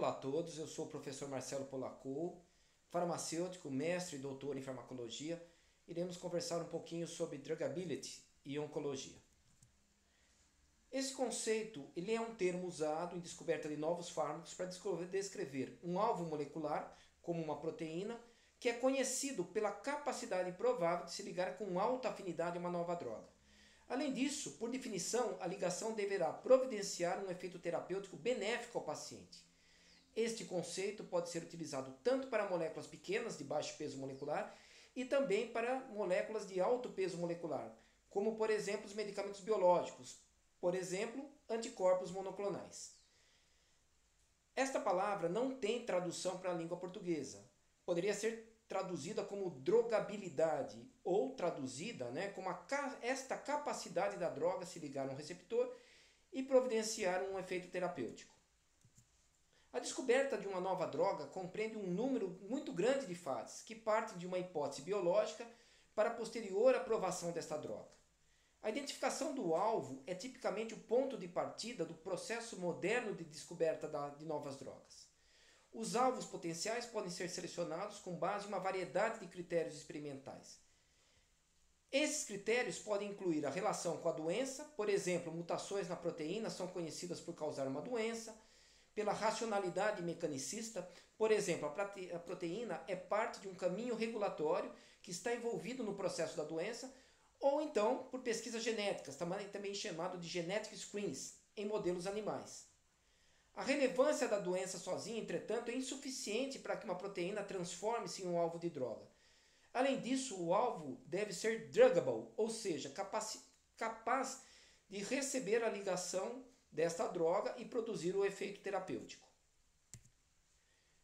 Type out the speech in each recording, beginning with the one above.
Olá a todos, eu sou o professor Marcelo Polacco, farmacêutico, mestre e doutor em farmacologia. Iremos conversar um pouquinho sobre drugability e oncologia. Esse conceito ele é um termo usado em descoberta de novos fármacos para descrever um alvo molecular, como uma proteína, que é conhecido pela capacidade provável de se ligar com alta afinidade a uma nova droga. Além disso, por definição, a ligação deverá providenciar um efeito terapêutico benéfico ao paciente. Este conceito pode ser utilizado tanto para moléculas pequenas de baixo peso molecular e também para moléculas de alto peso molecular, como por exemplo os medicamentos biológicos, por exemplo, anticorpos monoclonais. Esta palavra não tem tradução para a língua portuguesa. Poderia ser traduzida como drogabilidade ou traduzida como esta capacidade da droga se ligar a um receptor e providenciar um efeito terapêutico. A descoberta de uma nova droga compreende um número muito grande de fases que partem de uma hipótese biológica para a posterior aprovação desta droga. A identificação do alvo é tipicamente o ponto de partida do processo moderno de descoberta de novas drogas. Os alvos potenciais podem ser selecionados com base em uma variedade de critérios experimentais. Esses critérios podem incluir a relação com a doença, por exemplo, mutações na proteína são conhecidas por causar uma doença, pela racionalidade mecanicista, por exemplo, a proteína é parte de um caminho regulatório que está envolvido no processo da doença, ou então por pesquisas genéticas, também chamado de genetic screens, em modelos animais. A relevância da doença sozinha, entretanto, é insuficiente para que uma proteína transforme-se em um alvo de droga. Além disso, o alvo deve ser druggable, ou seja, capaz de receber a ligação desta droga e produzir o efeito terapêutico.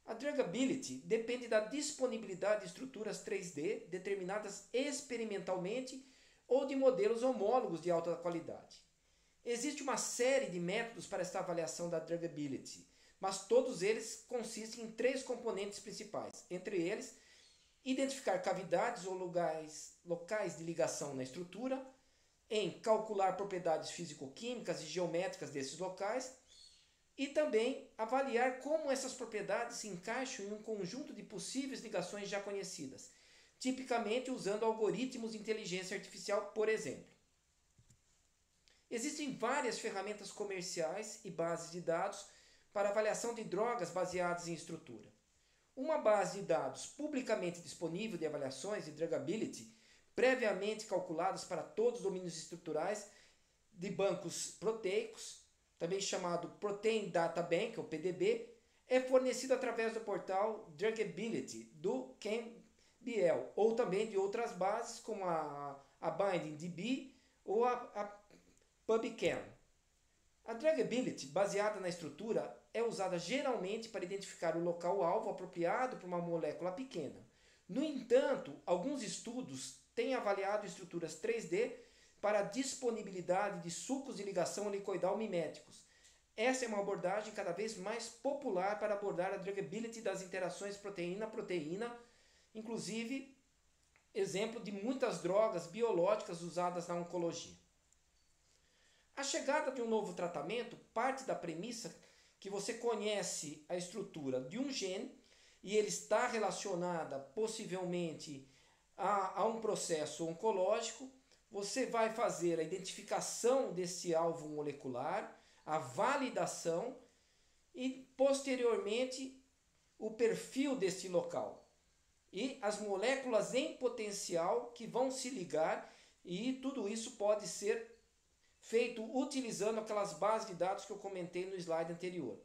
A drugability depende da disponibilidade de estruturas 3D determinadas experimentalmente ou de modelos homólogos de alta qualidade. Existe uma série de métodos para esta avaliação da drugability, mas todos eles consistem em 3 componentes principais. Entre eles, identificar cavidades ou locais de ligação na estrutura, em calcular propriedades físico-químicas e geométricas desses locais e também avaliar como essas propriedades se encaixam em um conjunto de possíveis ligações já conhecidas, tipicamente usando algoritmos de inteligência artificial, por exemplo. Existem várias ferramentas comerciais e bases de dados para avaliação de drogas baseadas em estrutura. Uma base de dados publicamente disponível de avaliações de drugability previamente calculadas para todos os domínios estruturais de bancos proteicos, também chamado Protein Data Bank, ou PDB, é fornecido através do portal Drugability, do ChemBL, ou também de outras bases, como a BindingDB ou a PubChem. A Drugability, baseada na estrutura, é usada geralmente para identificar o local-alvo apropriado para uma molécula pequena. No entanto, alguns estudos têm avaliado estruturas 3D para a disponibilidade de sucos de ligação helicoidal miméticos. Essa é uma abordagem cada vez mais popular para abordar a drugability das interações proteína-proteína, inclusive exemplo de muitas drogas biológicas usadas na oncologia. A chegada de um novo tratamento parte da premissa que você conhece a estrutura de um gene e ele está relacionada possivelmente a um processo oncológico. Você vai fazer a identificação desse alvo molecular, a validação e posteriormente o perfil desse local e as moléculas em potencial que vão se ligar, e tudo isso pode ser feito utilizando aquelas bases de dados que eu comentei no slide anterior.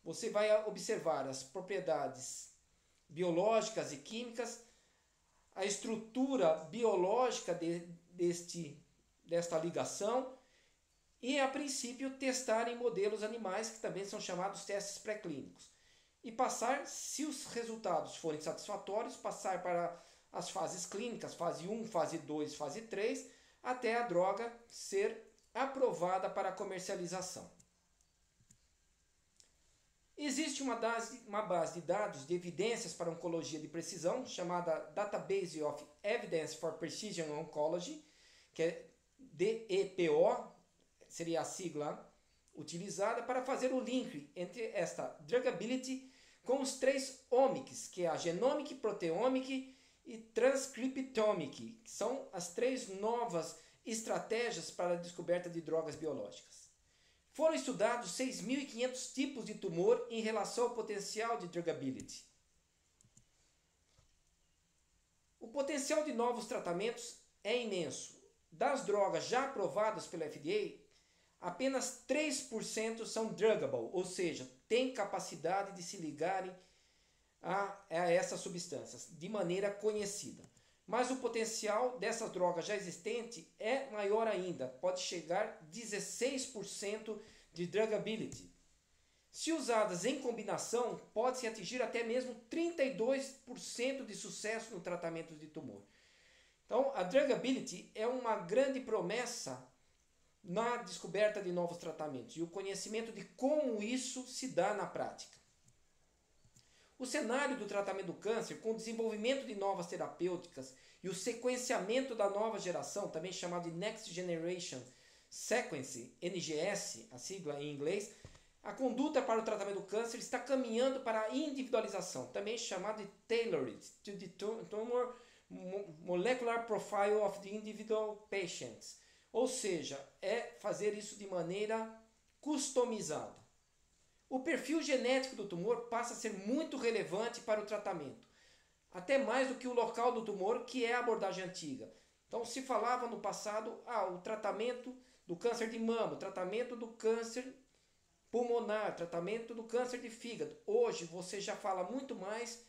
Você vai observar as propriedades biológicas e químicas, a estrutura biológica desta ligação e, a princípio, testar em modelos animais, que também são chamados testes pré-clínicos. E passar, se os resultados forem satisfatórios, passar para as fases clínicas, fase 1, fase 2, fase 3, até a droga ser aprovada para comercialização. Existe uma base de dados de evidências para oncologia de precisão, chamada Database of Evidence for Precision Oncology, que é DEPO, seria a sigla utilizada para fazer o link entre esta drugability com os 3 omics, que é a genomic, proteomic e transcriptomic, que são as 3 novas estratégias para a descoberta de drogas biológicas. Foram estudados 6.500 tipos de tumor em relação ao potencial de drugability. O potencial de novos tratamentos é imenso. Das drogas já aprovadas pela FDA, apenas 3% são druggable, ou seja, têm capacidade de se ligarem a essas substâncias de maneira conhecida. Mas o potencial dessas drogas já existentes é maior ainda, pode chegar a 16% de druggability. Se usadas em combinação, pode-se atingir até mesmo 32% de sucesso no tratamento de tumor. Então, a drugability é uma grande promessa na descoberta de novos tratamentos e o conhecimento de como isso se dá na prática. O cenário do tratamento do câncer, com o desenvolvimento de novas terapêuticas e o sequenciamento da nova geração, também chamado de Next Generation Sequencing, NGS, a sigla em inglês, a conduta para o tratamento do câncer está caminhando para a individualização, também chamado de Tailored to the Tumor Molecular Profile of the Individual Patients. Ou seja, é fazer isso de maneira customizada. O perfil genético do tumor passa a ser muito relevante para o tratamento, até mais do que o local do tumor, que é a abordagem antiga. Então se falava no passado, o tratamento do câncer de mama, o tratamento do câncer pulmonar, tratamento do câncer de fígado. Hoje você já fala muito mais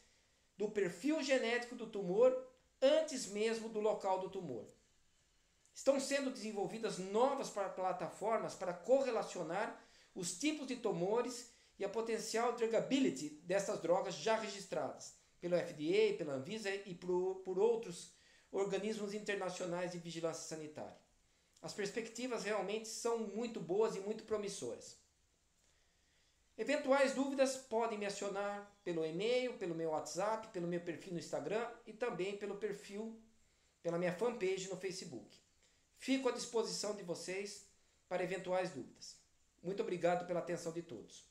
do perfil genético do tumor antes mesmo do local do tumor. Estão sendo desenvolvidas novas plataformas para correlacionar os tipos de tumores e a potencial drugability dessas drogas já registradas pelo FDA, pela Anvisa e por outros organismos internacionais de vigilância sanitária. As perspectivas realmente são muito boas e muito promissoras. Eventuais dúvidas podem me acionar pelo e-mail, pelo meu WhatsApp, pelo meu perfil no Instagram e também pela minha fanpage no Facebook. Fico à disposição de vocês para eventuais dúvidas. Muito obrigado pela atenção de todos.